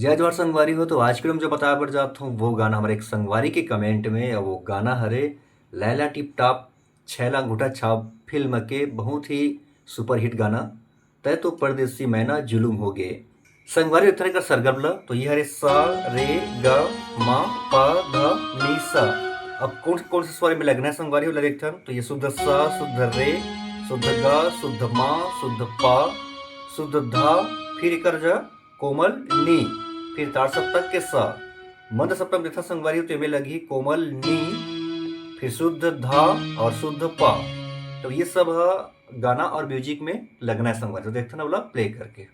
जय जवाहर संगवारी हो। तो आज के हम जो बताया पड़ जाता हूँ वो गाना हमारे एक संगवारी के कमेंट में, और वो गाना हरे लैला टिप टाप छैला अंगूठा छाप फिल्म के बहुत ही सुपरहिट गाना तय तो परदेसी मैना जुलुम हो गए। संगवारी उतरे का सरगम ला तो ये हरे सा रे ग मा पा ध नी सा। अब कौन कौन से स्वर में लगना है संगवारी वाला देखते हैं। तो ये शुद्ध सा, शुद्ध रे, शुद्ध ग, शुद्ध मा, शुद्ध पा, शुद्ध धा, फिर कर जा कोमल नी, फिर तार सप्तक के सा। मंद सप्तक यथा संगवारी तो में लगी कोमल नी, फिर शुद्ध धा और शुद्ध पा। तो ये सब गाना और म्यूजिक में लगना है संगवारी। तो देखते ना बोला प्ले करके।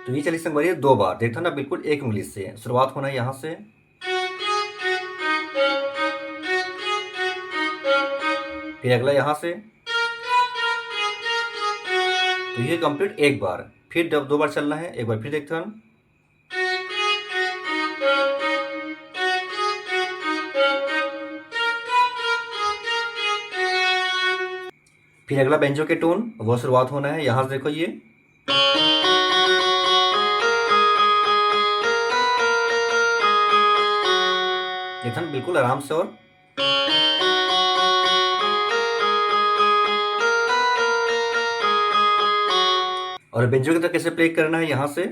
तो ये चली संगवारी दो बार देखता ना, बिल्कुल एक उंगली से शुरुआत होना है यहां से, फिर अगला यहां से। तो ये कंप्लीट एक बार, फिर दो बार चलना है, एक बार फिर देखते हैं। फिर अगला बेंजो के टोन वो शुरुआत होना है यहां से, देखो ये। देखा ना, बिल्कुल आराम से। और बेंजो की तरह कैसे प्ले करना है यहां से।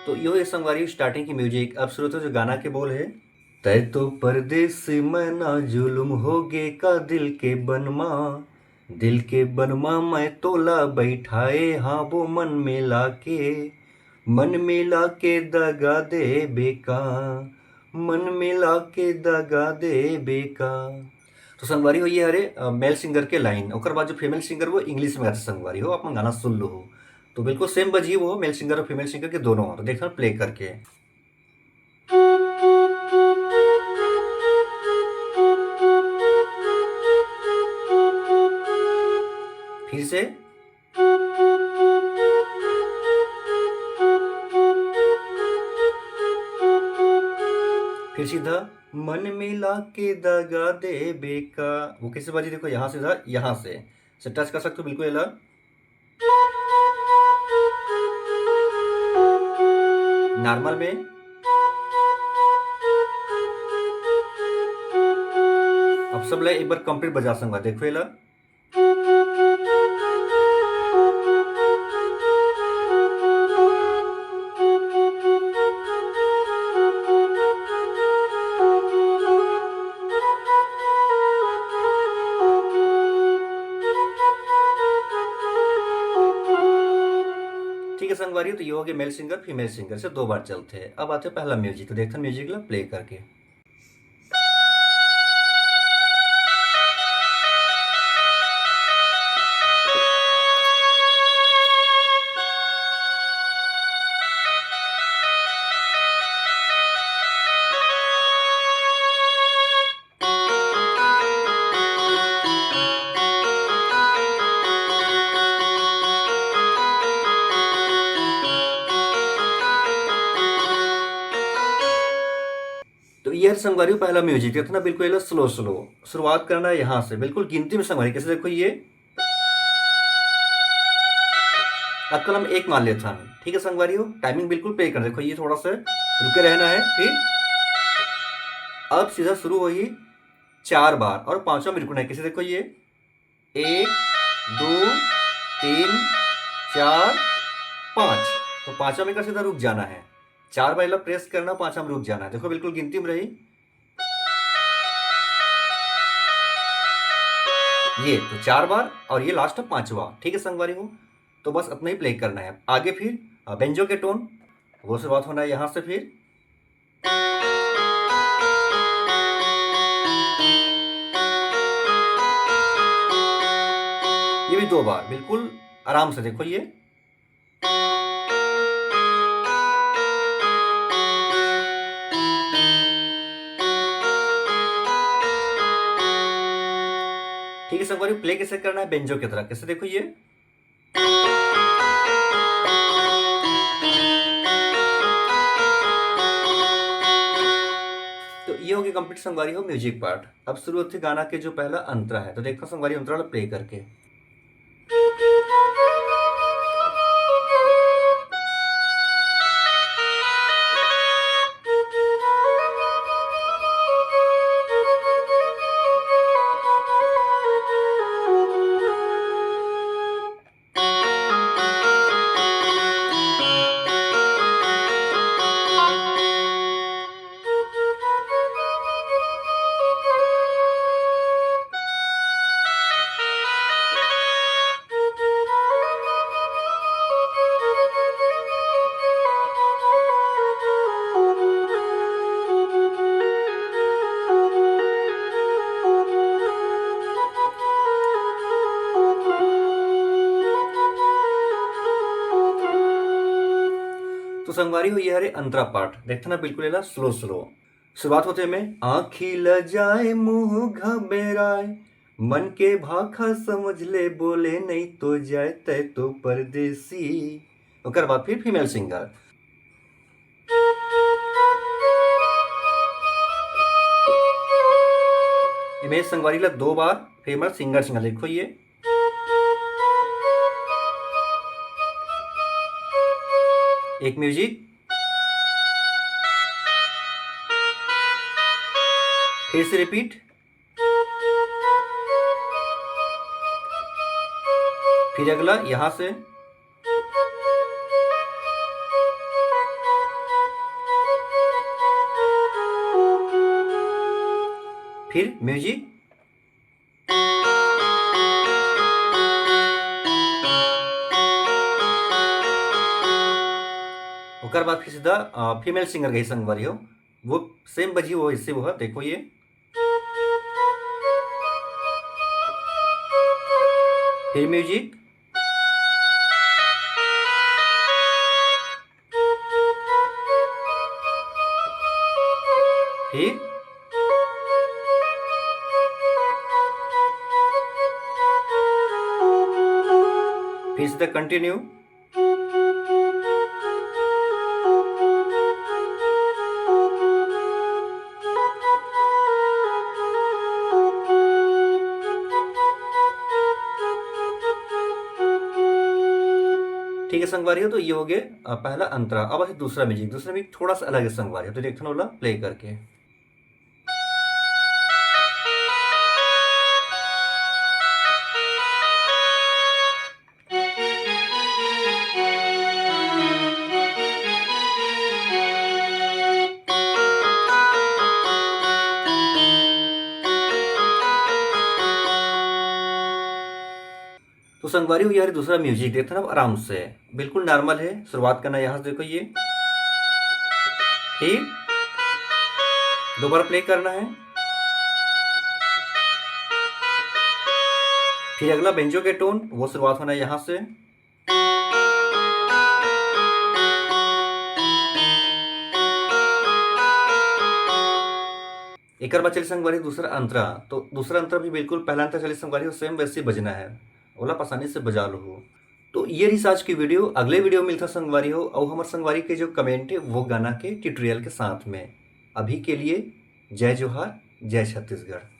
तो यो ये संगवारी स्टार्टिंग की म्यूजिक। अब शुरू तो जो गाना के बोल है, तय तो परदेस मना जुलुम होगे का दिल के बनमा, दिल के बनमा मैं तोला बैठाए हाँ वो मन में लाके, मन में लाके दगा दे बेका, मन में लाके दगा दे बेका। तो संगवारी हो ये हरे मेल सिंगर के लाइन, और बाद जो फीमेल सिंगर वो इंग्लिश में गाते संगवारी हो, आप गाना सुन लो हो। तो बिल्कुल सेम बजी वो मेल सिंगर और फीमेल सिंगर के दोनों। तो देखना प्ले करके। फिर से। फिर सीधा मन मिला के दगा दे बेका। वो कैसे बाजी देखो, यहां से था, यहां से टच कर सकते हो बिल्कुल अलग। नॉर्मल में। अब सब ले एक बार कंप्लीट बजा सकूंगा, देखो ये ला। ठीक है संगवारी, तो ये हो गया मेल सिंगर फीमेल सिंगर से दो बार चलते हैं। अब आते हैं पहला म्यूजिक। तो देखते हैं म्यूजिक ला प्ले करके। तो ये संगवारी पहला म्यूजिक है ना, बिल्कुल स्लो स्लो शुरुआत करना है यहाँ से, बिल्कुल गिनती में संगवारी कैसे देखो ये। अब कल हम एक मान लेते हैं, ठीक है संगवारी हो। टाइमिंग बिल्कुल प्ले कर देखो, ये थोड़ा सा रुके रहना है। फिर अब सीधा शुरू हुई चार बार, और पांचवा में रुकना है कैसे देखो ये। एक, दो, तीन, चार, पांच। तो पांचवा में कर सीधा रुक जाना है। चार बार प्रेस करना, पांचवा में रुक जाना है। देखो बिल्कुल गिनती में रही ये, तो चार बार, और ये लास्ट पांचवा। ठीक है संगवारी हो, तो बस इतना ही प्ले करना है। आगे फिर बेंजो के टोन वो शुरुआत होना है यहां से। फिर ये भी दो बार, बिल्कुल आराम से देखो ये। ठीक है संगवारी, प्ले कैसे करना है बेंजो की तरह कैसे देखो ये। होगी कंप्लीट संगवारी हो म्यूजिक पार्ट। अब शुरू होते गाना के जो पहला अंतरा है, तो देखो संगवारी अंतरा वाला प्ले करके। तो संगवारी हुई हरे अंतरा पार्ट देखते ना बिल्कुल एला स्लो स्लो। शुरुआत होते में आँखी ल जाए मुंह घबराए, मन के भाखा समझ ले बोले नहीं तो जाए तय तो परदेसी। ओकर बाद फिर फीमेल सिंगर। इमेज संगवारी ला 2 बार फीमेल सिंगर सिंगर देखो ये। एक म्यूजिक, फिर से रिपीट, फिर अगला यहां से, फिर म्यूजिक, ओकर बाद फिर सीधा फीमेल सिंगर गई संगवारी हो, वो सेम बजी वो इससे वो है देखो ये। फिर म्यूजिक, फिर सीधा कंटिन्यू। ठीक है संगवारी हो, तो ये हो गया पहला अंतरा। अब है दूसरा म्यूजिक थोड़ा सा अलग है संगवारी हो, तो देखना वाला प्ले करके। तो संगवारी हुई यार दूसरा म्यूजिक देखते ना आराम से, बिल्कुल नॉर्मल है। शुरुआत करना यहां से देखो ये, फिर दोबारा प्ले करना है, फिर अगला बेंजो के टोन वो शुरुआत होना है यहां से, एक बार चली संगवारी दूसरा अंतरा। तो दूसरा अंतरा भी बिल्कुल पहला अंतरा चली संगवारी सेम वैसे बजना है, ओला आसानी से बजा लो हो। तो ये रही आज की वीडियो। अगले वीडियो मिलता संगवारी हो और हमारे संगवारी के जो कमेंट है वो गाना के ट्यूटोरियल के साथ में। अभी के लिए जय जोहार, जय छत्तीसगढ़।